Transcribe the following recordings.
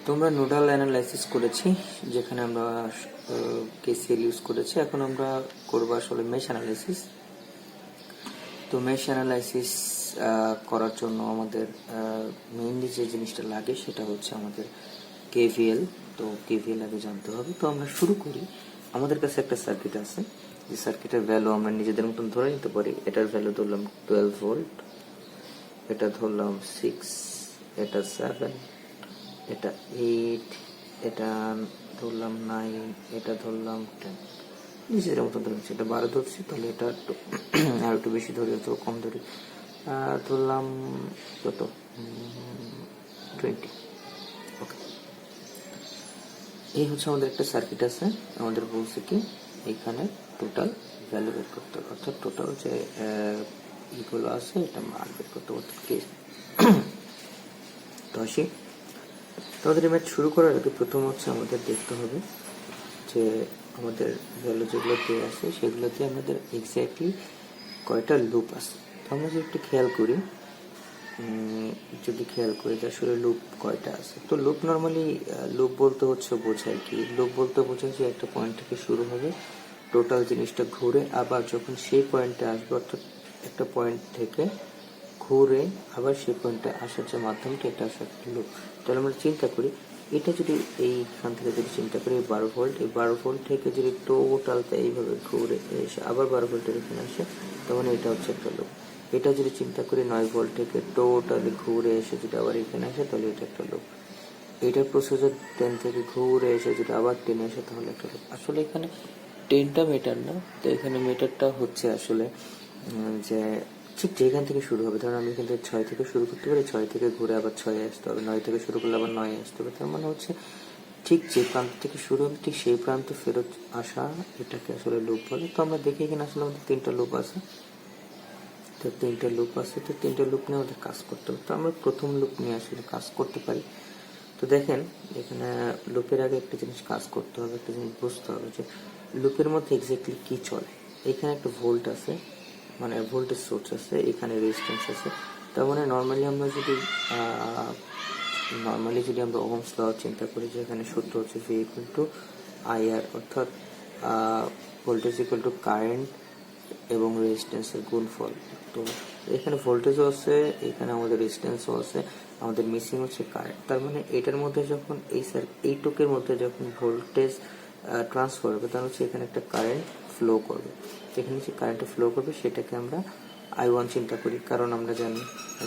তোমরা nodal analysis করেছি, যেখানে আমরা কেসিএল ইউজ করেছি। এখন আমরা করব আসলে মেশ অ্যানালাইসিস। তো মেশ অ্যানালাইসিস করার জন্য আমাদের মেইনলি যে জিনিসটা লাগে সেটা হচ্ছে আমাদের কেভিএল। তো কেভিএল আগে জানতে হবে। তো আমরা শুরু করি। আমাদের কাছে একটা সার্কিট আছে, যে সার্কিটের ভ্যালু আমরা নিজেদের মতন ধরে নিতে পারি। এটার ভ্যালু ধরলাম 12 ভোল্ট, এটা ধরলাম 6, এটা 7, এটা 8, এটা ধরলাম 9, এটা ধরলাম 10, নিজেদের মতো ধরেছি। এটা 12 ধরছি, তাহলে এটা একটু আর একটু বেশি ধরি অথবা কম ধরি, ধরলাম কত 20। ওকে, এই হচ্ছে আমাদের একটা সার্কিট আছে। আমাদের বলছে কি এখানে টোটাল ভ্যালু বের করতে হবে, অর্থাৎ টোটাল যে ইগুলো আছে এটা মান বের করতে হবে। তো আসি, তোমাদের ম্যাচ শুরু করার আগে প্রথম হচ্ছে আমাদের দেখতে হবে যে আমাদের ভ্যালু যেগুলো দিয়ে আছে সেগুলোতে আমাদের এক্স্যাক্টলি কয়টা লুপ আছে। তো আমরা যদি একটু খেয়াল করি, যে আসলে লুপ কয়টা আছে। তো লুপ নর্মালি লুপ বলতে হচ্ছে বোঝায় কি, লুপ বলতে বোঝায় যে একটা পয়েন্ট থেকে শুরু হবে, টোটাল জিনিসটা ঘুরে আবার যখন সেই পয়েন্টে আসবে, অর্থাৎ একটা পয়েন্ট থেকে ঘুরে আবার সেই পয়েন্টে আসার যে মাধ্যমটা, এটা আসলে একটা লুপ। তাহলে আমরা চিন্তা করি, এটা যদি এইখান থেকে যদি চিন্তা করি 12 ভোল্ট, এই 12 ভোল্ট থেকে যদি টোটালটা এইভাবে ঘুরে এসে আবার 12 ভোল্টের এখানে আসে, তার মানে এটা হচ্ছে একটা লুপ। এটা যদি চিন্তা করি 9 ভোল্ট থেকে টোটালি ঘুরে এসে যদি আবার এখানে আসে, তাহলে এটা একটা লুপ। এটার প্রসেসর 10 থেকে ঘুরে এসে যদি আবার 10 আসে, তাহলে একটা লুপ। আসলে এখানে 10টা মিটার না, তো এখানে মিটারটা হচ্ছে আসলে যে ঠিক যেখান থেকে শুরু হবে। ধরুন আমি এখান থেকে 6 থেকে শুরু করতে পারি, 6 থেকে ঘুরে আবার 6 আসতে হবে, 9 থেকে শুরু করলে আবার 9 আসতে হবে। তার মানে হচ্ছে ঠিক যে প্রান্ত থেকে শুরু হবে ঠিক সেই প্রান্ত ফেরত আসা, এটাকে আসলে লুপ বলে। তো আমরা দেখি এখানে আসলে আমাদের 3টা লুপ আছে। তো 3টা লুপ আছে, তো 3টা লুপ নিয়ে আমাদের কাজ করতে হবে। তো আমরা প্রথম লুপ নিয়ে আসলে কাজ করতে পারি। তো দেখেন এখানে লুপের আগে একটা জিনিস কাজ করতে হবে, একটা জিনিস বুঝতে হবে যে লুপের মধ্যে এক্স্যাক্টলি কি চলে। এখানে একটা ভোল্ট আছে, মানে ভোল্টেজ সোর্স আছে, এখানে রেজিস্ট্যান্স আছে। তার মানে নর্মালি আমরা ওহমস ল চিন্তা করি, যে এখানে সূত্র হচ্ছে ভি ইকুয়াল টু আইআর, অর্থাৎ ভোল্টেজ ইকুয়াল টু কারেন্ট এবং রেজিস্ট্যান্সের গুণফল। তো এখানে ভোল্টেজও আছে, এখানে আমাদের রেজিস্ট্যান্সও আছে, আমাদের মিসিং হচ্ছে কারেন্ট। তার মানে এটার মধ্যে যখন এই টোকের মধ্যে যখন ভোল্টেজ ট্রান্সফার হবে, তার হচ্ছে এখানে একটা কারেন্ট ফ্লো করবে। যেখানে যে কারেন্টটা ফ্লো করবে সেটাকে আমরা I1 চিন্তা করি, কারণ আমরা জানি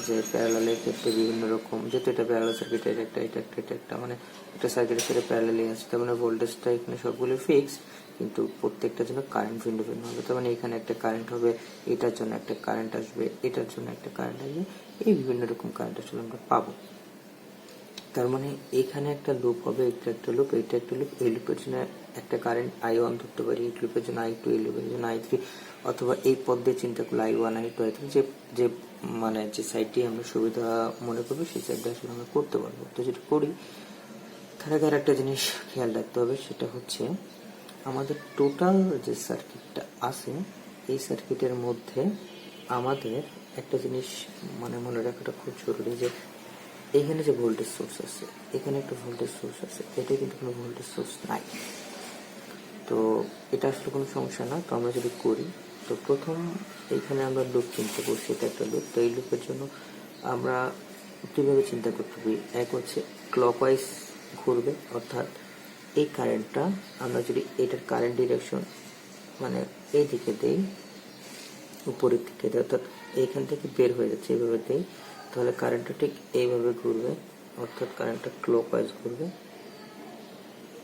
যে প্যারালালের ক্ষেত্রে বিভিন্ন রকম, যেহেতু এটা প্যারালাল সার্কিট, এটা একটা মানে একটা সার্কিটের সাথে প্যারালালি আছে, তার মানে ভোল্টেজটা এখানে সবগুলো ফিক্স, কিন্তু প্রত্যেকটার জন্য কারেন্ট ভিন্ন ভিন্ন হবে। তার মানে এখানে একটা কারেন্ট হবে, এটার জন্য একটা কারেন্ট আসবে, এটার জন্য একটা কারেন্ট আসবে, এই বিভিন্ন রকম কারেন্ট আসলে আমরা পাবো। তার মানে এখানে একটা লুপ হবে, এটা একটা লুপ, এটা একটা লুপ। এই লুপের জন্য একটা কারেন্ট I1 ধরতে পারি, এই লুপের জন্য I2, এই লুপের জন্য I3, অথবা এই পদ দিয়ে চিন্তা করলে I1, I2, I3, যে মানে যে সাইডটি আমরা সুবিধা মনে করবো সেই সাইডটা আসলে আমরা করতে পারবো। তো যেটা করি, তার আগে একটা জিনিস খেয়াল রাখতে হবে, সেটা হচ্ছে আমাদের টোটাল যে সার্কিটটা আছে, এই সার্কিটের মধ্যে আমাদের একটা জিনিস মানে মনে রাখাটা খুব জরুরি, যে এখানে যে ভোল্টেজ সোর্স আছে, এখানে একটা ভোল্টেজ সোর্স আছে, এটা কিন্তু কোনো ভোল্টেজ সোর্স নাই। তো এটা আসলে কোনো সমস্যা না। তো আমরা যদি করি, তো প্রথম এইখানে আমরা লুপ চিন্তা করছি, এটা একটা লুপ। তো এই লুপের জন্য আমরা দুইভাবে চিন্তা করতে পারি। এক হচ্ছে ক্লকওয়াইজ ঘুরবে, অর্থাৎ এই কারেন্টটা আমরা যদি এটার কারেন্ট ডিরেকশন মানে এই দিকে দেই, উপরের দিকে দেয়, অর্থাৎ এইখান থেকে বের হয়ে যাচ্ছে, এইভাবে দেই, তাহলে কারেন্টটা ঠিক এইভাবে ঘুরবে, অর্থাৎ কারেন্টটা ক্লকওয়াইজ ঘুরবে।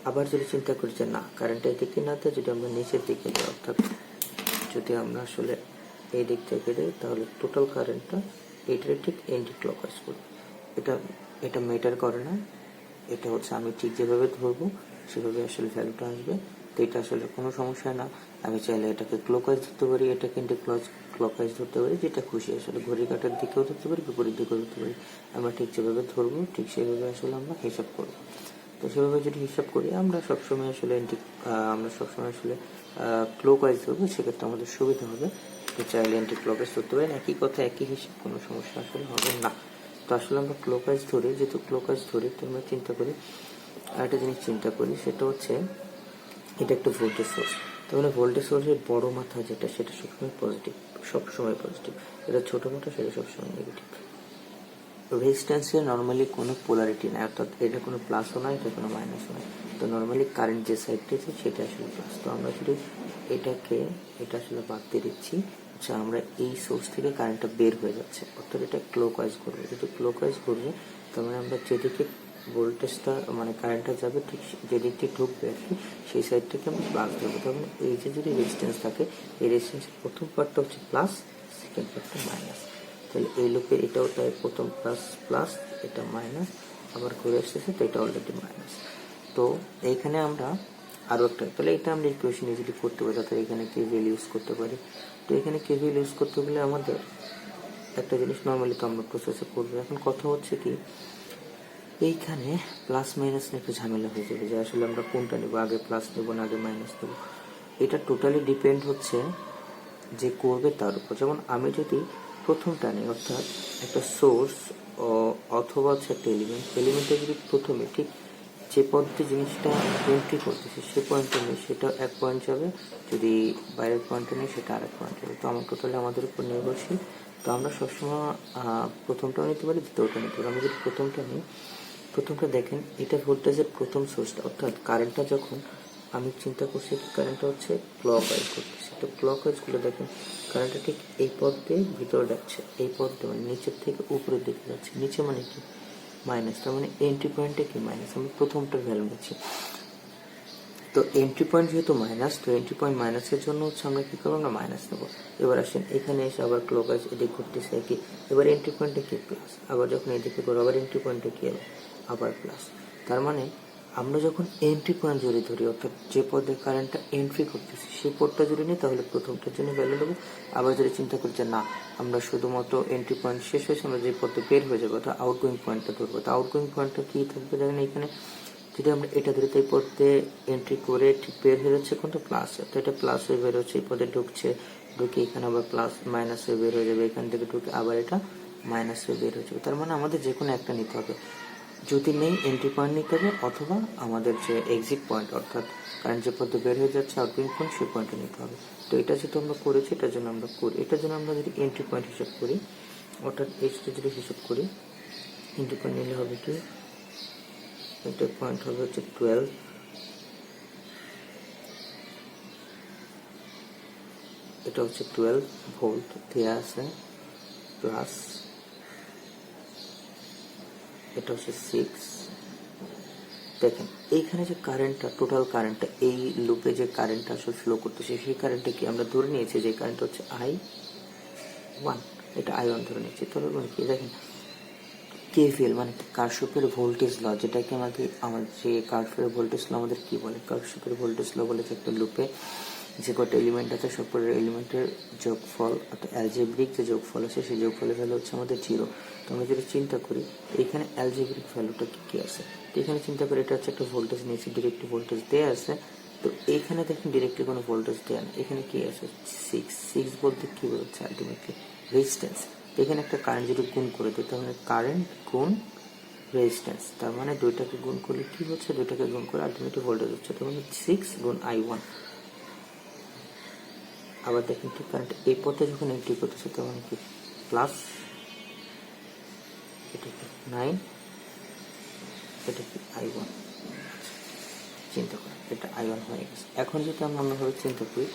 আবার যদি চিন্তা করি যে না, কারেন্টটা এই দিকে না দেয়, যদি আমরা নিচের দিকে দিই, অর্থাৎ যদি আমরা আসলে এই দিক থেকে দিই, তাহলে টোটাল কারেন্টটা এইটার ঠিক এন্টি ক্লকওয়াইজ করবে। এটা ম্যাটার করে না, এটা হচ্ছে আমি ঠিক যেভাবে ধরবো সেভাবে আসলে ভ্যালুটা আসবে। তো এটা আসলে কোনো সমস্যা না। আমি চাইলে এটাকে ক্লকওয়াইজ ধরতে পারি, এটাকে এন্টি ক্লকওয়াইজ ধরতে পারি, যেটা খুশি। আসলে ঘড়ি কাটার দিকেও ধরতে পারি, বিপরীত দিকেও ধরতে পারি। আমরা ঠিক যেভাবে ধরবো ঠিক সেভাবে আসলে আমরা হিসাব করবো। তো সেভাবে যদি হিসাব করি, আমরা সবসময় আসলে ক্লকওয়াইজ ধরবো, সেক্ষেত্রে আমাদের সুবিধা হবে। তো চাইলে এন্টি ক্লকওয়াইজ ধরতে পারেন, একই কথা একই হিসাব, কোনো সমস্যা আসলে হবে না। তো আসলে আমরা ক্লকওয়াইজ ধরি, যেহেতু ক্লকওয়াইজ ধরি তো আমরা চিন্তা করি আরেকটা জিনিস চিন্তা করি, সেটা হচ্ছে এটা একটা ভোল্টেজ সোর্স। তাহলে ভোল্টেজ সোর্সের বড় মাথা যেটা সেটা সবসময় পজিটিভ, সবসময় পজিটিভ। এটা ছোট মাথা সেটা সবসময় নেগেটিভ। রেজিস্ট্যান্সের নর্মালি কোনো পোলারিটি নাই, অর্থাৎ এটা কোনো প্লাসও নয়, এটা কোনো মাইনাসও নয়। তো নর্মালি কারেন্ট যে সাইডটা আছে সেটা আসলে প্লাস। তো আমরা যদি এটা আসলে বাদ দিয়ে দিচ্ছি, আচ্ছা আমরা এই সোর্স থেকে কারেন্টটা বের হয়ে যাচ্ছে, অর্থাৎ এটা ক্লকওয়াইজ ঘুরবে। যদি ক্লকওয়াইজ ঘুরবে তার মানে আমরা যেদিকে ভোল্টেজটা মানে কারেন্টটা যাবে ঠিক যেদিক থেকে ঢুকবে আর কি, সেই সাইড থেকে আমরা প্লাস দেবো। তার মানে এই যে যদি রেজিস্ট্যান্স থাকে, এই রেজিস্ট্যান্সের প্রথম পার্টটা হচ্ছে প্লাস, সেকেন্ড পার্টটা মাইনাস। তাহলে এই লুপে এটাও তাই, প্রথম প্লাস প্লাস, এটা মাইনাস, আবার ঘুরে আসতেছে, তো এটা অলরেডি মাইনাস। তো এইখানে আমরা আরও একটা, তাহলে এটা আমরা ইকুয়েশন ইজিলি করতে পারি, তাতে এখানে কেভিএল ইউজ করতে পারি। তো এখানে কেভিএল ইউজ করতে গেলে আমাদের একটা জিনিস নর্মালি তো আমরা প্রসেসে করবো। এখন কথা হচ্ছে কি, এইখানে প্লাস মাইনাস নিয়ে একটা ঝামেলা হয়ে যাবে, যে আসলে আমরা কোনটা নেবো, আগে প্লাস নেবো না আগে মাইনাস নেবো। এটা টোটালি ডিপেন্ড হচ্ছে যে করবে তার উপর। যেমন আমি যদি প্রথমটা নিই, অর্থাৎ একটা সোর্স অথবা হচ্ছে একটা এলিমেন্টে যদি প্রথমে ঠিক যে পদ্ধতি জিনিসটা এন্ট্রি করতেছে সে পয়েন্টে নিই, সেটা এক পয়েন্ট যাবে, যদি বাইরের পয়েন্টে নিই সেটা আরেক পয়েন্ট যাবে। তো আমার টোটালি আমাদের উপর নির্ভরশীল। তো আমরা সবসময় প্রথমটাও নিতে পারি, দ্বিতীয়টা নিতে পারি। আমি যদি প্রথমটা নিই, প্রথমটা দেখেন এটা ভোল্টেজের প্রথম সোর্সটা, অর্থাৎ কারেন্টটা যখন আমি চিন্তা করছি কারেন্টটা হচ্ছে ক্লকওয়াইজ করতেছে। তো ক্লকওয়াইজ গুলো দেখেন কারেন্টটা ঠিক এই পথ দিয়ে ভিতরে যাচ্ছে, এই পথ দিয়ে মানে নিচের থেকে উপরের দিকে যাচ্ছে। নিচে মানে কি মাইনাস, তার মানে এন্ট্রি পয়েন্টে কি মাইনাস। আমি প্রথমটার ভ্যালু নিচ্ছি, তো এন্ট্রি পয়েন্ট যেহেতু মাইনাস, তো এন্ট্রি পয়েন্ট মাইনাসের জন্য হচ্ছে আমরা কি করবো, আমরা মাইনাস নেবো। এবার আসেন এখানে এসে আবার ক্লকওয়াইজ এদিকে ঘুরতেছে কি, এবার এন্ট্রি পয়েন্টে কি প্লাস, আবার যখন এদিকে করবো আবার এন্ট্রি পয়েন্টে কি হবে, আবার প্লাস। তার মানে আমরা যখন এন্ট্রি পয়েন্ট জুড়ে ধরি, অর্থাৎ যে পদে কারেন্টটা এন্ট্রি করতেছি সেই পদটা জুড়ে নিই, তাহলে প্রথমটার জন্য ভ্যালু নেবো। আবার যদি চিন্তা করি যে না আমরা শুধুমাত্র এন্ট্রি পয়েন্ট শেষ হয়েছে, আমরা যে পথে বের হয়ে যাবো অর্থাৎ আউটগোয়িং পয়েন্টটা ধরবো। তো আউটগোয়িং পয়েন্টটা কি থাকবে দেখেন এখানে, যদি আমরা এটা ধরে এই পথে এন্ট্রি করে ঠিক বের হয়ে যাচ্ছে কোনটা প্লাস, তো এটা প্লাস হয়ে বের হচ্ছে, এই পথে ঢুকছে, ঢুকে এখানে আবার প্লাস মাইনাস হয়ে বের হয়ে যাবে, এখান থেকে ঢুকে আবার এটা মাইনাস হয়ে বের হয়ে যাবে। তার মানে আমাদের যে কোনো একটা নিতে হবে, যদি নেই এন্ট্রি পয়েন্ট নিতে হবে, অথবা আমাদের যে এক্সিট পয়েন্ট অর্থাৎ কারেন্ট যে পথে বের হয়ে যাচ্ছে আউটগোয়িং পয়েন্ট সেই পয়েন্টে নিতে হবে। তো এটা যেহেতু আমরা করেছি এটার জন্য আমরা করি, এটার জন্য আমরা যদি এন্ট্রি পয়েন্ট হিসাব করি, অর্থাৎ এইচটা যদি হিসাব করি, এন্ট্রি পয়েন্ট নিলে হবে কি, এন্ট্রি পয়েন্ট হবে হচ্ছে 12, এটা হচ্ছে 12 ভোল্ট দেওয়া আছে, প্লাস এটা হচ্ছে 6। দেখেন এইখানে যে কারেন্টটা, টোটাল কারেন্টটা এই লুপে যে কারেন্টটা আসলে ফ্লো করতেছে সেই কারেন্টটা কি আমরা ধরে নিয়েছি যে কারেন্ট হচ্ছে I1, এটা I1 ধরে নিয়েছি। তাহলে মানে কি দেখেন কেভিএল মানে কারশফের ভোল্টেজ ল, যেটাকে আমাদের যে কারশফের ভোল্টেজ ল আমাদের কি বলে, কারশফের ভোল্টেজ ল বলে যে একটা লুপে যে কটা এলিমেন্ট আছে সবকটা এলিমেন্টের যোগফল অর্থাৎ অ্যালজেব্রিক যে যোগফল আছে সেই যোগফলের ভ্যালু হচ্ছে আমাদের 0। তো আমরা যদি চিন্তা করি এইখানে অ্যালজেব্রিক ভ্যালুটা কি আছে, তো এখানে চিন্তা করি এটা হচ্ছে একটা ভোল্টেজ নিয়েছি, ডিরেক্টলি ভোল্টেজ দেওয়া আছে। তো এইখানে দেখেন ডিরেক্টলি কোনো ভোল্টেজ দেওয়া নেই, এখানে কি আছে 6 বলতে কি বলছে আলটিমেটলি রেজিস্ট্যান্স। তো এখানে একটা কারেন্ট যদি গুণ করে দিই তাহলে কারেন্ট গুণ রেজিস্ট্যান্স, তার মানে দুইটাকে গুণ করলে কি হচ্ছে, দুইটাকে গুণ করে আলটিমেটলি ভোল্টেজ হচ্ছে, তার মানে 6 গুণ I1। আবার দেখেন ঠিক কারেন্ট এই পথে যখন এন্ট্রি করতেছে তার মানে কি প্লাস, এটা কি 9, এটা কি I1। চিন্তা করেন এটা I1 হয়ে গেছে। এখন যদি আমরা অন্যভাবে চিন্তা করি,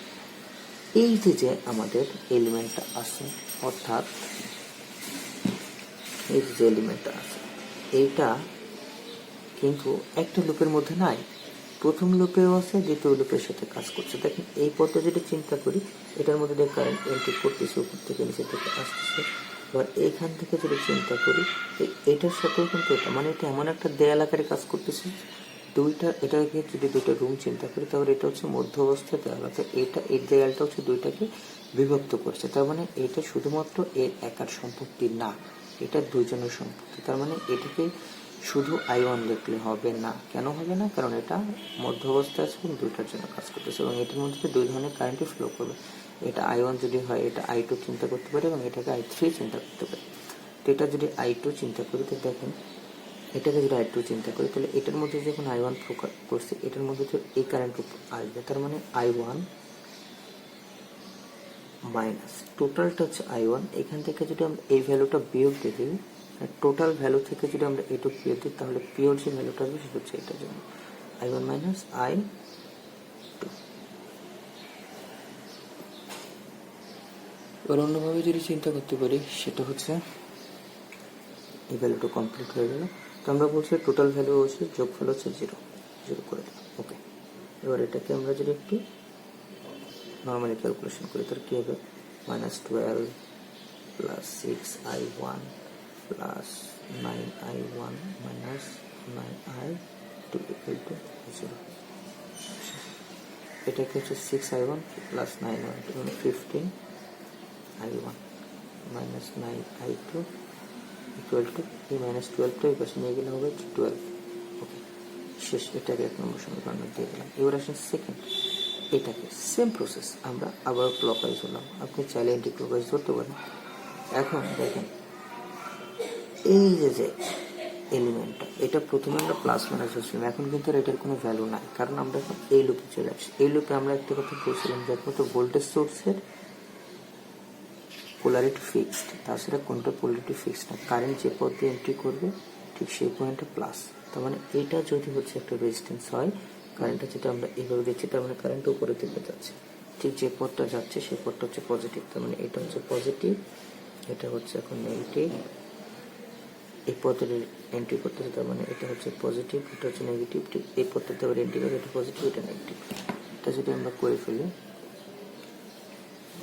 এই যে আমাদের এলিমেন্টটা আছে, অর্থাৎ এই যে এলিমেন্টটা আছে এইটা কিন্তু একটা লুপের মধ্যে নাই, প্রথম লুপেও আছে, দ্বিতীয় লুপের সাথে কাজ করছে। দেখেন এই পথে যদি চিন্তা করি এটার মধ্যে দিয়ে কারেন্ট এন্ট্রি করতেছে, উপর থেকে নিচে থেকে আসতেছে। এবার এইখান থেকে যদি চিন্তা করি এটার সাথেও কিন্তু এটা মানে এটা এমন একটা দেয়াল আকারে কাজ করতেছে, দুইটা এটাকে যদি দুইটা রুম চিন্তা করি তাহলে এটা হচ্ছে মধ্য অবস্থায় দেয়াল, অর্থাৎ এটা এই দেয়ালটা হচ্ছে দুইটাকে বিভক্ত করছে। তার মানে এটা শুধুমাত্র এর একার সম্পত্তি না, এটা দুইজনের সম্পত্তি। তার মানে এটাকে শুধু I1 দেখলে হবে না, কেন হবে না, কারণ এটা মধ্য অবস্থায় আছে এবং দুইটার জন্য কাজ করতেছে এবং এটার মধ্যে দুই ধরনের কারেন্টই ফ্লো করবে। এটা I1 যদি হয় এটা I2 চিন্তা করতে পারি এবং এটাকে I3 চিন্তা করতে পারি। তো এটা যদি I2 চিন্তা করি তো দেখেন, এটাকে যদি I2 চিন্তা করি তাহলে এটার মধ্যে যখন I1 প্রকাশ করছে এটার মধ্যে তো এই কারেন্ট আসবে, তার মানে I1 মাইনাস টোটালটা হচ্ছে I1। এখান থেকে যদি আমরা এই ভ্যালুটা বিয়োগ দিয়ে দিই, টোটাল ভ্যালু থেকে যদি আমরা এটুকু বিয়োগ দিই তাহলে পিওর যে ভ্যালুটা আসবে সেটা হচ্ছে এটার জন্য I1 মাইনাস I2। এবার অন্যভাবে যদি চিন্তা করতে পারি সেটা হচ্ছে এই ভ্যালুটা কমপ্লিট হয়ে গেল। তো আমরা বলছি টোটাল ভ্যালু হচ্ছে যোগফল হচ্ছে 0 করে দিলাম। ওকে, এবার এটাকে আমরা যদি একটু নর্মালি ক্যালকুলেশন করি তাহলে কী হবে, -12 plus 6I1 plus 9I1 minus 9I2 equal to 0। এটাকে হচ্ছে 6I1 প্লাস 9I2 মানে 15I1 minus 9I2 equal to এই -12টা এই পাশে নিয়ে গেলে হবে 12। ওকে, শেষ। এটাকে 1 নম্বর সমীকরণ দিয়ে দিলাম। এবার আসেন সেকেন্ড, এটাকে সেম প্রসেস আমরা আবার ক্লকওয়াইজ হলাম, আপনি চাইলে এন্টি ক্লকওয়াইজ ধরতে পারেন। এখন দেখেন এই যে এলিমেন্টটা, এটা প্রথমে আমরা প্লাস মাইনাস ধরছিলাম, এখন কিন্তু এটার কোনো ভ্যালু নাই, কারণ আমরা এখন এই লুপে চলে আসছি। এই লুপে আমরা একটা কথা বলছিলাম যে একমাত্র ভোল্টেজ সোর্সের পোলারিটি ফিক্সড, তাছাড়া কোনটা পোলারিটি ফিক্সড না, কারেন্ট যে পথ দিয়ে এন্ট্রি করবে ঠিক সেই পয়েন্টে প্লাস। তার মানে এটা যদি হচ্ছে একটা রেজিস্ট্যান্স হয়, কারেন্টটা যেটা আমরা এইভাবে দিচ্ছি তার মানে কারেন্টটা উপরের দিকে যাচ্ছে, ঠিক যে পথটা যাচ্ছে সেই পথটা হচ্ছে পজিটিভ, তার মানে এটা হচ্ছে পজিটিভ, এটা হচ্ছে এখন নেগেটিভ। এই পথের এন্ট্রি করতেছে তার মানে এটা হচ্ছে পজিটিভ, এটা হচ্ছে নেগেটিভ, ঠিক এই পথটাতে আবার এন্ট্রি করে এটা পজিটিভ এটা নেগেটিভ। এটা যদি আমরা করে ফেলি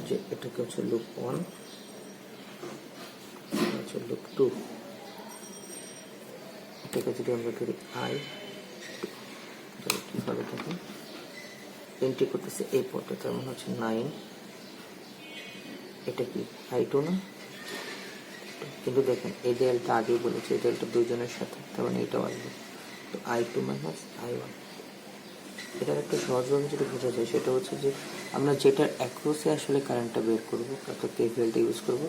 যে এটাকে হচ্ছে লুপ 1, হচ্ছে লুপ 2, এটাকে যদি আমরা ধরি I2, তাহলে কীভাবে দেখুন এন্ট্রি করতেছে এই পথে, তার মানে হচ্ছে 9, এটা কি I2 না, কিন্তু দেখেন এই দেয়ালটা আগেই বলেছে এই দেয়ালটা দুইজনের সাথে, তার মানে এটাও আসবে। তো I2 মাইনাস I1, এটার একটা সহজভাবে যেটা বোঝা যায় সেটা হচ্ছে যে আমরা যেটার অ্যাক্রসে আসলে কারেন্টটা বের করবো, অর্থাৎ KVLটা ইউজ করবো,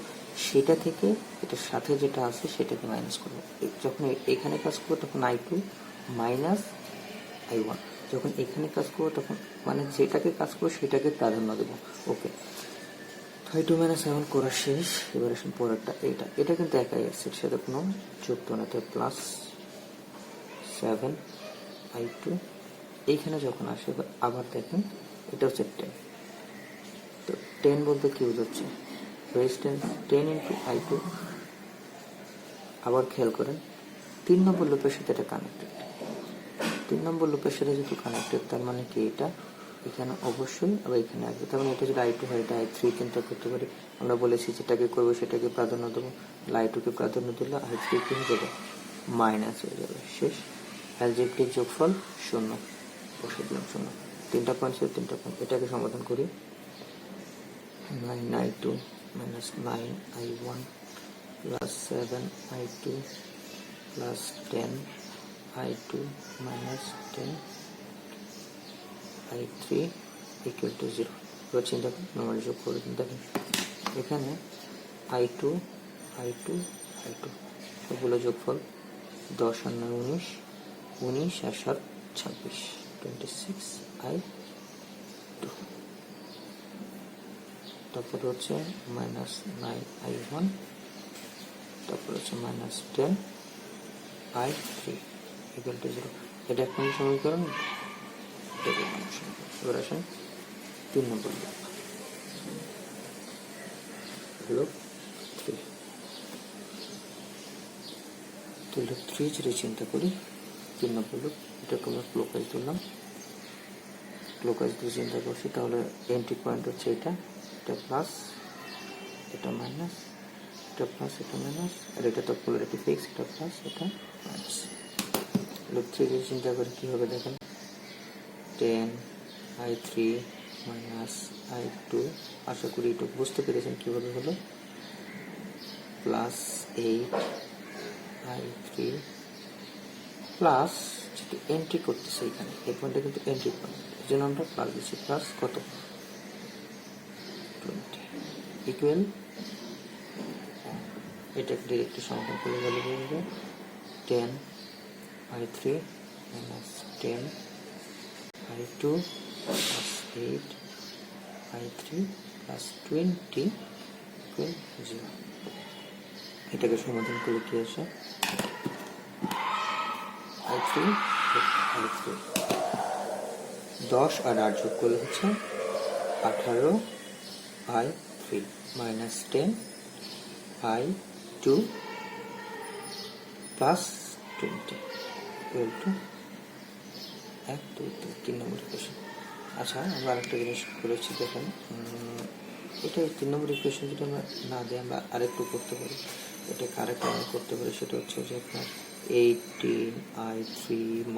সেটা থেকে এটার সাথে যেটা আছে সেটাকে মাইনাস করবো। যখন এখানে কাজ করবো তখন I2 মাইনাস I1, যখন এখানে কাজ করবো তখন মানে যেটাকে কাজ করবো সেটাকে প্রাধান্য দেবো। ওকে, I2 মাইনাস I1 করা শেষ। এবার আসুন পরেরটা, এটা কিন্তু একাই আছে, এর সাথে কোনো যুক্ত না, তাই প্লাস 7I2। এইখানে যখন আসে আবার দেখেন এটা হচ্ছে 10, তো 10 বলতে কি বোঝাচ্ছে রেজিস্ট্যান্স 10 ইন্টু I2। আবার খেয়াল করেন 3 নম্বর লুপের সাথে এটা কানেক্টেড, 3 নম্বর লুপের সাথে যেহেতু কানেক্টেড তার মানে কি এটা এখানে অবশ্যই আবার এখানে আসবে, তার মানে এটা যদি I2 হয় এটা I3 চিন্তা করতে পারি। আমরা বলেছি যেটাকে করবো সেটাকে প্রাধান্য দেবো, I2 কে প্রাধান্য দিলে I3 কি হয়ে যাবে মাইনাস হয়ে যাবে। শেষ, অ্যালজেব্রিক যোগফল 0, বসে দিলাম 0। 3টা পয়েন্ট ছিল, 3টা পয়েন্ট। এটাকে সমাধান করি, 9I2 minus 9I1 plus 7I2 plus 10I2 minus 10I3 equal to 0। এবার চিন্তা করি নর্মাল যোগ করে দিন, দেখেন এখানে I2 সবগুলো যোগফল 10 আর 9 19, 19 আর 7 26, 26I2। তারপরে হচ্ছে মাইনাস 9I1, তারপরে হচ্ছে মাইনাস 10I3 ইকুয়াল টু 0। এটা 1 নম্বর সমীকরণ, এটা 2 নম্বর সমীকরণ। এবার আসেন 3 নম্বর লুপ 3। তো লুপ 3 যদি চিন্তা করি 3 নম্বর লুপ, এটাকে আমরা ক্লকওয়াইজ ধরলাম, ক্লকওয়াইজ দিয়ে চিন্তা করছি তাহলে এন্ট্রি পয়েন্ট হচ্ছে এটা প্লাস, এটা মাইনাস, এটা প্লাস, এটা মাইনাস, আর এটা তো পোলারিটি ফিক্স, এটা প্লাস, এটা মাইনাস। লুপ 3 দিয়ে চিন্তা করে কী হবে দেখেন, 10I3 মাইনাস I2, আশা করি একটু বুঝতে পেরেছেন কীভাবে হলো, প্লাস 8I3 প্লাস যেহেতু এন্ট্রি করতেছে এখানে এই পয়েন্টটা কিন্তু এন্ট্রি পয়েন্ট, এই জন্য আমরা প্লাস দিচ্ছি, প্লাস কত 20 ইকুয়াল এটাকে ডিরেক্টলি সমাধান করলে ভ্যালু হয়ে যাবে 10i3 minus 10i2 plus 8i3 plus 20 equal 0। এটাকে সমাধান করলে কি আসে i3 10 আর 8 যোগ করলে হচ্ছে 18i3 minus 10i2 plus 20 equal to 1 2 3 number equation. আচ্ছা, আমরা আরেকটা জিনিস করেছি, দেখেন এটা 3 নম্বর ইকুয়েশন যদি আমরা না দিই আমরা আরেকটু করতে পারি। এটা কারেক্ট আমরা করতে পারি, সেটা হচ্ছে যে আপনার 18i3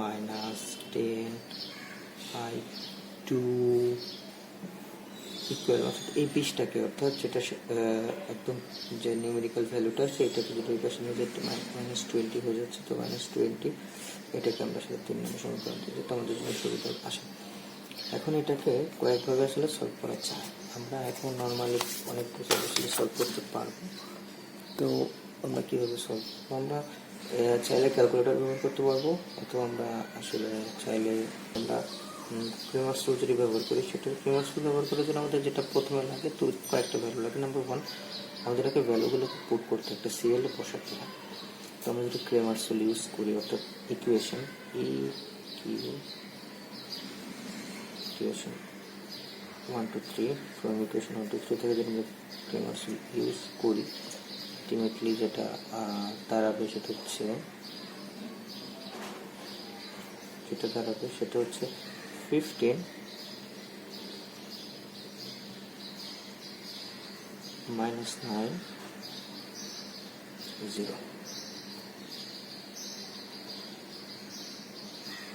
minus 10i2 ইকুয়াল, অর্থাৎ এই 20টাকে, অর্থাৎ যেটা একদম যে নিউমেরিক্যাল ভ্যালুটা সেইটাকে যদি ওই পাশে নিয়ে যেতে -20 হয়ে যাচ্ছে, তো -20 এটাকে আমরা সেটা 3 নম্বর সমীকরণ দিই, যেটা আমাদের জন্য সুবিধা আসে। এখন এটাকে কয়েকভাবে আসলে সলভ করা যায়। আমরা এখন নর্মালি অনেক কিছু আসলে সলভ করতে পারবো। তো আমরা কীভাবে সলভ করবো, আমরা চাইলে ক্যালকুলেটর ব্যবহার করতে পারবো, অথবা আমরা আসলে চাইলে আমরা ক্রেমার্স রুল যদি ব্যবহার করি, সেটা ক্রেমার্স রুল ব্যবহার করার জন্য আমাদের যেটা প্রথমে লাগে, তো কয়েকটা ভ্যালু লাগে। নাম্বার 1, আমাদেরকে ভ্যালুগুলোকে পুট করতে একটা সিরিয়ালে বসাতে হয়। তো আমরা যদি ক্রেমার্স রুল ইউজ করি, অর্থাৎ ইকুয়েশন ইকুয়েশন 1 2 3 ফ্রম ইকুয়েশন 1 2 3 থেকে যদি আমরা ক্রেমার্স রুল ইউজ করি, আলটিমেটলি যেটা দাঁড়াবে সেটা হচ্ছে -15 -9 0।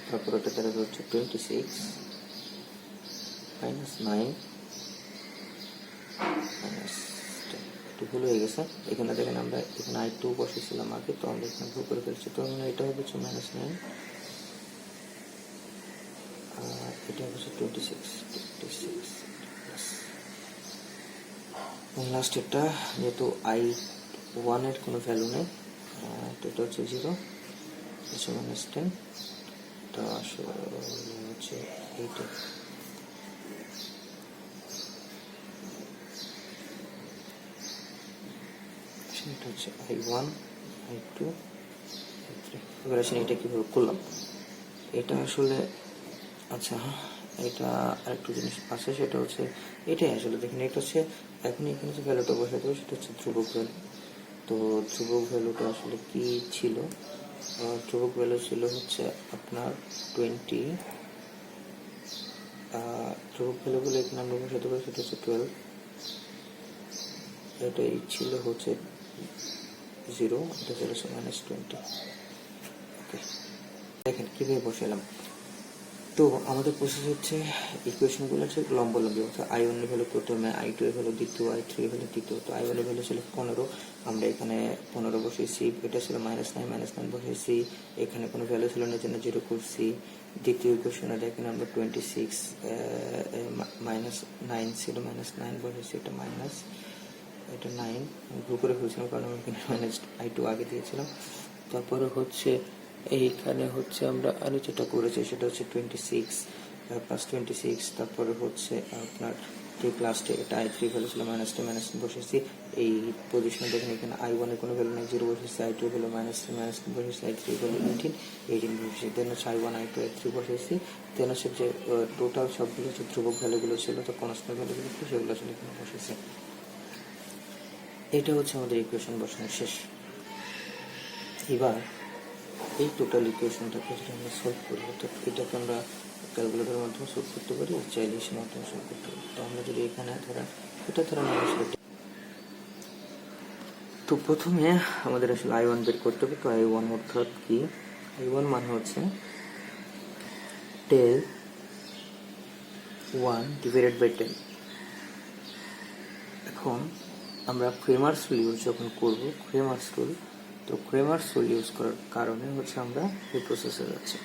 তারপর এটা দাঁড়াবে হচ্ছে 26 -9 -10। ভুল হয়ে গেছে, এখানে দেখেন আমরা এখানে i2 বসেছিলাম আগে, তো আমরা এখানে ভুল করে ফেলছি। তো এটা হবে হচ্ছে -9, এটা হচ্ছে 26 লাস্ট এটা, যেহেতু i1 এর কোনো ভ্যালু নেই, তো এটা হচ্ছে 0, হচ্ছে -10, এটা আসলে হচ্ছে 8। এটা হচ্ছে i1 i2 i3। এবার আসলে এটা কীভাবে করলাম, এটা আসলে আচ্ছা এটা আরেকটু জিনিস আছে, সেটা হচ্ছে এটাই আসলে দেখেন, এটা হচ্ছে এখন এখানে যে ভ্যালুটা বসাতে হবে সেটা হচ্ছে ধ্রুবক ভ্যালু। তো ধ্রুবক ভ্যালুটা আসলে কি ছিল, ধ্রুবক ভ্যালু ছিল হচ্ছে আপনার 20, ধ্রুবক ভ্যালুগুলো এখানে আমরা বসাতে পারি, সেটা হচ্ছে 12, এটাই ছিল হচ্ছে 0, এটা ছিল -20। ওকে, দেখেন কীভাবে বসালাম। তো আমাদের প্রসেস হচ্ছে ইকুয়েশনগুলো হচ্ছে লম্বালম্বি, অর্থাৎ i1 এর ভ্যালু প্রথমে, i2 এর ভ্যালু দ্বিতীয়, i3 এর ভ্যালু তৃতীয়। তো i1 এর ভ্যালু ছিল 15, আমরা এখানে 15 বসিয়েছি, এটা ছিল -9 বসিয়েছি, এখানে কোনো ভ্যালু ছিল না, জন্য 0 করছি। দ্বিতীয় ইকুয়েশনে দেখেন আমরা 26 -9 ছিল, -9 বসেছি, এটা এটা 9 ভুল করে ফেলছিলাম, কারণ আমি এখানে -i2 আগে দিয়েছিলাম। তারপরে হচ্ছে এইখানে হচ্ছে আমরা আরো যেটা করেছি সেটা হচ্ছে 26 প্লাস 26, তারপরে হচ্ছে আপনার ঠিক লাস্টে এটা i3 ভ্যালু ছিল -10 বসেছি। এই পজিশনে দেখেন এখানে i1 এর কোনো ভ্যালু নেই, 0 বসেছি, i2 ভ্যালু -10 বসেছি, i3 ভ্যালু 18 বসেছি, দেন হচ্ছে i1 i2 i3 বসেছি। দেন হচ্ছে যে টোটাল সবগুলো হচ্ছে ধ্রুবক ভ্যালুগুলো ছিল, তো কনস্ট্যান্ট ভ্যালুগুলো ছিল সেগুলো আসলে এখানে বসেছি। এটা হচ্ছে আমাদের ইকুয়েশন বসানো শেষ। এবার এই টোটাল ইকুয়েশনটাকে যদি আমরা সলভ করি, অর্থাৎ এটাকে আমরা ক্যালকুলেটরের মাধ্যমে সলভ করতে পারি, চাইলে সে মাধ্যমে সলভ করতে পারি। তো আমরা যদি এখানে এটা তো প্রথমে আমাদের আসলে i1 বের করতে হবে। তো i1 অর্থাৎ কি, i1 মানে হচ্ছে del 1 divided by 10। এখন আমরা ক্রেমার্স রুল ইউজ যখন করবো, তো ক্রেমার্স রুল ইউজ করার কারণে হচ্ছে আমরা এই প্রসেসে যাচ্ছি।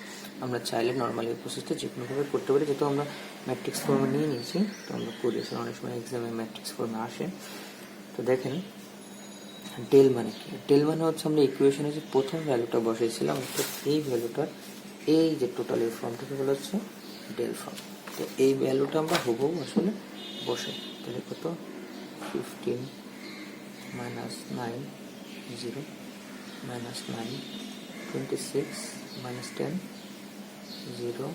আমরা চাইলে নর্মালি এই প্রসেসটা যে কোনোভাবে করতে পারি, যেহেতু আমরা ম্যাট্রিক্স ফর্মে নিয়ে নিয়েছি, তো আমরা করি। অনেক সময় এক্সামে ম্যাট্রিক্স ফর্মে আসে। তো দেখেন ডেল মানে কি? ডেল মানে হচ্ছে আমরা ইকুয়েশনে যে প্রথম ভ্যালুটা বসাইছিলাম, অর্থাৎ এই ভ্যালুটার এই যে টোটাল এই ফর্মটাকে বলা হচ্ছে ডেল ফর্ম। তো এই ভ্যালুটা আমরা হুবহু আসলে বসাই। তাহলে কত? 15 minus 9 0 minus 9 26 minus 10 0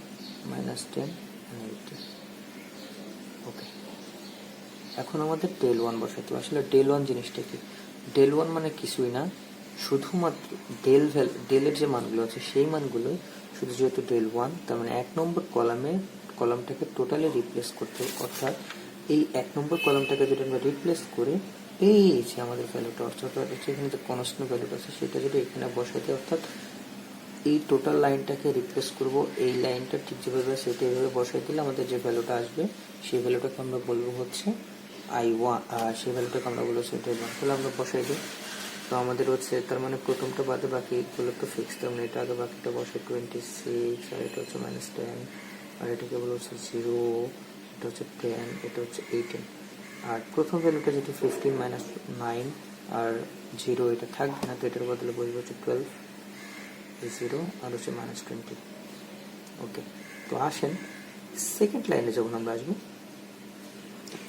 minus 10 and 80। ওকে, এখন আমাদের ডেল ওয়ান বসাতে হবে। আসলে ডেল ওয়ান জিনিসটা কি? ডেল ওয়ান মানে কিছুই না, শুধুমাত্র ডেলের যে মানগুলো আছে সেই মানগুলো শুধু, যেহেতু ডেল ওয়ান তার মানে 1 নম্বর কলামটাকে টোটালি রিপ্লেস করতে হবে। অর্থাৎ এই 1 নম্বর কলামটাকে যদি আমরা রিপ্লেস করে এই যে আমাদের ভ্যালুটা, অর্থাৎ এখানে যে কনস্ট্যান্ট ভ্যালুটা আছে সেটা যদি এখানে বসাতে, অর্থাৎ এই টোটাল লাইনটাকে রিপ্লেস করব, এই লাইনটা ঠিক যেভাবে সেটা এইভাবে বসাই দিলে আমাদের যে ভ্যালুটা আসবে সেই ভ্যালুটাকে আমরা বলবো হচ্ছে I1, সেই ভ্যালুটাকে আমরা বলবো সেটা I1। তাহলে আমরা বসাই দিই। তো আমাদের হচ্ছে তার মানে প্রথমটা বাদে বাকিগুলো তো ফিক্স, তার মানে এটা আগে বাকিটা বসে 26, আর এটা হচ্ছে -10, আর এটাকে বলা হচ্ছে 0, এটা হচ্ছে 10, এটা হচ্ছে 18। আর প্রথম ভ্যালুটা যেটা 15 -9 আর 0, এটা থাকবে না, তো এটার বদলে বসবে হচ্ছে 12, 0 আর হচ্ছে -20। ওকে, তো আসেন সেকেন্ড লাইনে যখন আমরা আসবো,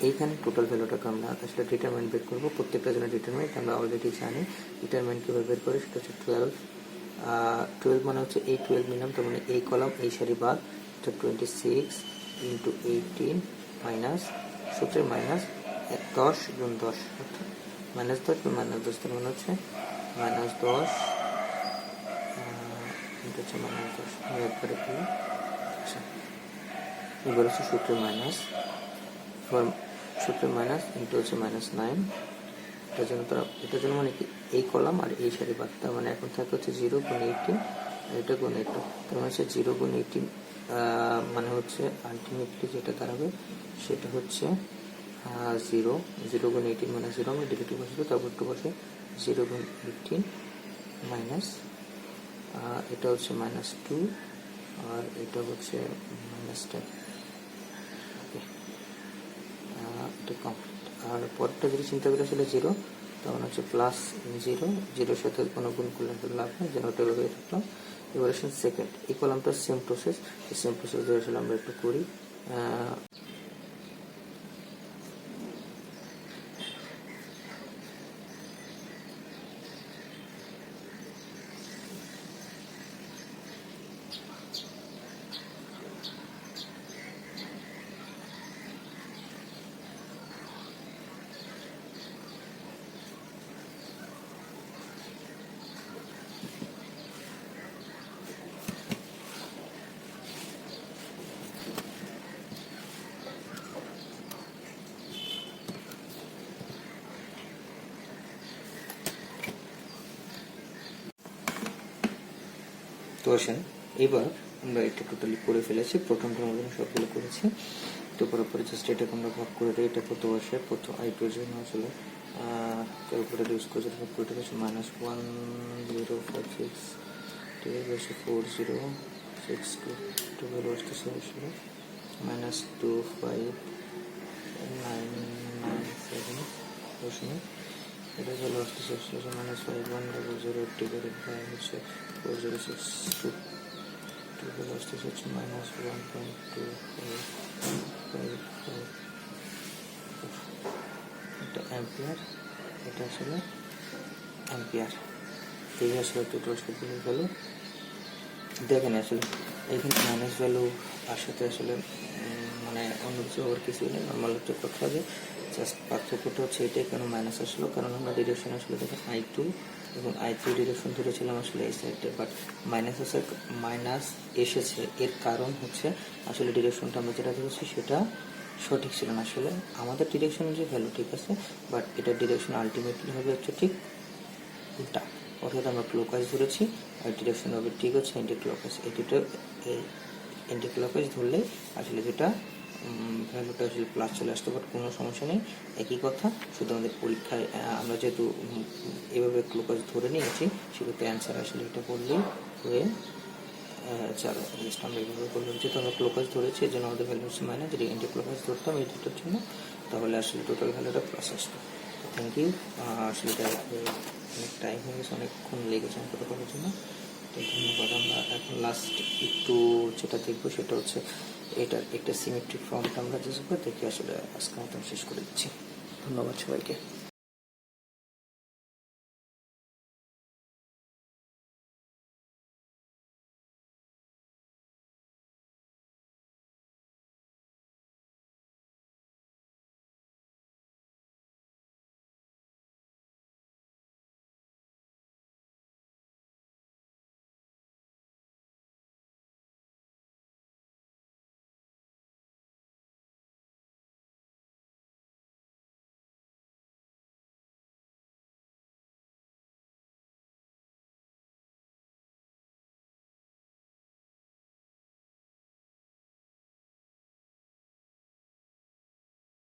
এইখানে টোটাল ভ্যালুটাকে আমরা আসলে ডিটারমিনেন্ট বের করবো। প্রত্যেকটা জন্য ডিটারমিনেন্ট আমরা অলরেডি জানি। ডিটারমিনেন্ট কীভাবে বের করে সেটা হচ্ছে 12 মানে হচ্ছে এই 12 নিলাম, তার মানে এই কলাম এই সারি বাদ, এটা 26 ইন্টু 18 মাইনাস সূত্রের মাইনাস 10 গুণ 10, অর্থাৎ -10 গুণ -10, তার মানে হচ্ছে -10 এটা হচ্ছে -10। একবারে কি আচ্ছা, এবার হচ্ছে সূত্রের মাইনাস ইন্টু হচ্ছে -9। এটার জন্য মানে কি এই কলাম আর এই সারি বাদ, তার মানে এখন থাকে হচ্ছে 0 গুণ 18, এটা গুণ 8, তার মানে হচ্ছে 0 গুণ 18 মানে হচ্ছে আলটিমেটলি যেটা দাঁড়াবে সেটা হচ্ছে 0 গুণ 18 মানে 0, আমরা ডিরেক্টলি বসবো, তারপর একটু বসে 0 গুণ 18 মাইনাস এটা হচ্ছে -2 আর এটা হচ্ছে -10। এটা কমপ্লিট। আর পরেরটা যদি চিন্তা করে আসলে 0, তখন হচ্ছে +0, 0-এর সাথে কোনো গুণ করলে লাভ নেই, যেন ওটা এভাবে রাখলাম। এবার আসেন সেকেন্ড, এই কলামটা সেম প্রসেস দিয়ে আসলে আমরা একটু করি। তো আসেন এবার আমরা এটা টোটালি করে ফেলেছি, প্রথমটার মধ্যে সবগুলো করেছি। তো করার পরে জাস্ট এটাকে আমরা ভাগ করে দিই, এটা কত বসে প্রথম I2 এর জন্য আসলে ক্যালকুলেটর ইউজ করে যেটা ভাগ করে দিই হচ্ছে -1056, ঠিক আছে, বসে 4062, টুয়েলভ আসতেছে আসলে -25997 বসে, এটা চলে আসতেছে আসলে -5100 ডিভাইডেড বাই হচ্ছে 4062, টুয়েলভ আসতেছে হচ্ছে -1.2555, এটা অ্যাম্পিয়ার, এটা আসলে অ্যাম্পিয়ার। এই আসলে টোটাল সবগুলো ভ্যালু দেখেন। আসলে এখানে মাইনাস ভ্যালু আসাতে আসলে মানে অন্য কিছু আবার কিছুই নেই, নর্মাল একটা কথা যে জাস্ট পার্থক্যটা হচ্ছে এটাই, কেন মাইনাস আসলো, কারণ আমরা ডিরেকশন আসলে দেখেন I2 এবং I3 ডিরেকশন ধরেছিলাম আসলে এই সাইডে, বাট মাইনাস এসেছে, এর কারণ হচ্ছে আসলে ডিরেকশনটা আমরা যেটা ধরেছি সেটা সঠিক ছিল না। আসলে আমাদের ডিরেকশনের যে ভ্যালু ঠিক আছে, বাট এটার ডিরেকশন আলটিমেটলি হবে হচ্ছে ঠিক উল্টা, অর্থাৎ আমরা ক্লকওয়াইজ ধরেছি আর ডিরেকশন হবে ঠিক হচ্ছে অ্যান্টি ক্লকওয়াইজ। এই দুটো অ্যান্টি ক্লকওয়াইজ ধরলে আসলে যেটা ভ্যালুটা আসলে প্লাস চলে আসতো, বাট কোনো সমস্যা নেই, একই কথা। শুধু আমাদের পরীক্ষায় আমরা যেহেতু এভাবে ক্লকওয়াইজ ধরে নিয়েছি, সেক্ষেত্রে অ্যান্সার আসলে এটা করলেই হয়ে যাবে। জাস্ট আমরা এইভাবে করলাম, যেহেতু আমরা ক্লকওয়াইজ ধরেছি এই জন্য আমাদের ভ্যালু হচ্ছে মাইনাস, যদি অ্যান্টি ক্লকওয়াইজ ধরতাম এই দুটোর জন্য তাহলে আসলে টোটাল ভ্যালুটা প্লাস আসতো। Thank you. আসলে অনেক টাইম হয়ে গেছে, অনেকক্ষণ লেগেছে অঙ্কটা করার জন্য, তো ধন্যবাদ। আমরা এখন লাস্ট একটু যেটা দেখবো সেটা হচ্ছে এটার একটা সিমেট্রিক ফর্মটা আমরা দেখবো, দেখে আসলে আজকের মতন শেষ করে দিচ্ছি। ধন্যবাদ সবাইকে।